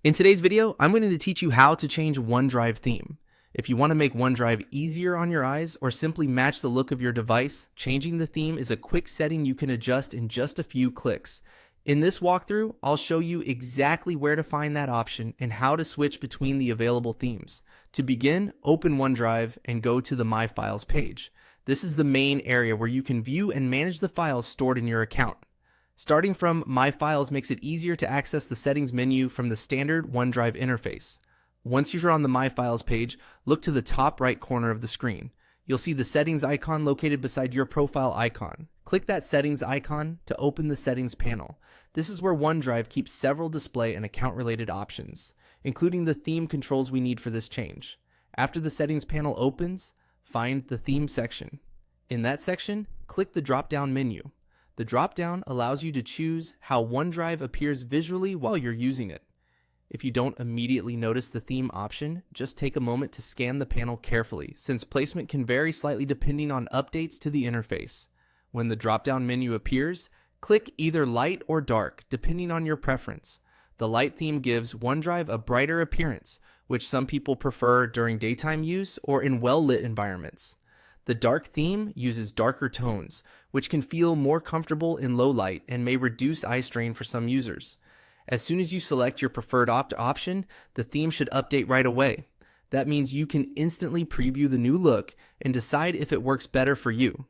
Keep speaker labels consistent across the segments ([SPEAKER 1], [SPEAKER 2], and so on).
[SPEAKER 1] In today's video, I'm going to teach you how to change OneDrive theme. If you want to make OneDrive easier on your eyes or simply match the look of your device, changing the theme is a quick setting you can adjust in just a few clicks. In this walkthrough, I'll show you exactly where to find that option and how to switch between the available themes. To begin, open OneDrive and go to the My Files page. This is the main area where you can view and manage the files stored in your account. Starting from My Files makes it easier to access the settings menu from the standard OneDrive interface. Once you're on the My Files page, look to the top right corner of the screen. You'll see the settings icon located beside your profile icon. Click that settings icon to open the settings panel. This is where OneDrive keeps several display and account-related options, including the theme controls we need for this change. After the settings panel opens, find the theme section. In that section, click the drop-down menu. The drop-down allows you to choose how OneDrive appears visually while you're using it. If you don't immediately notice the theme option, just take a moment to scan the panel carefully, since placement can vary slightly depending on updates to the interface. When the drop-down menu appears, click either light or dark, depending on your preference. The light theme gives OneDrive a brighter appearance, which some people prefer during daytime use or in well-lit environments. The dark theme uses darker tones, which can feel more comfortable in low light and may reduce eye strain for some users. As soon as you select your preferred option, the theme should update right away. That means you can instantly preview the new look and decide if it works better for you.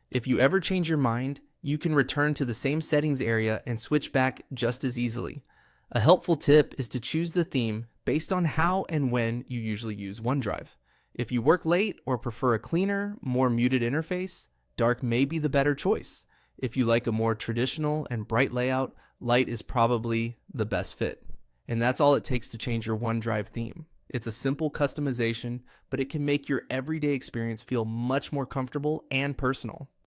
[SPEAKER 1] If you ever change your mind, you can return to the same settings area and switch back just as easily. A helpful tip is to choose the theme based on how and when you usually use OneDrive. If you work late or prefer a cleaner, more muted interface, dark may be the better choice. If you like a more traditional and bright layout, light is probably the best fit. And that's all it takes to change your OneDrive theme. It's a simple customization, but it can make your everyday experience feel much more comfortable and personal.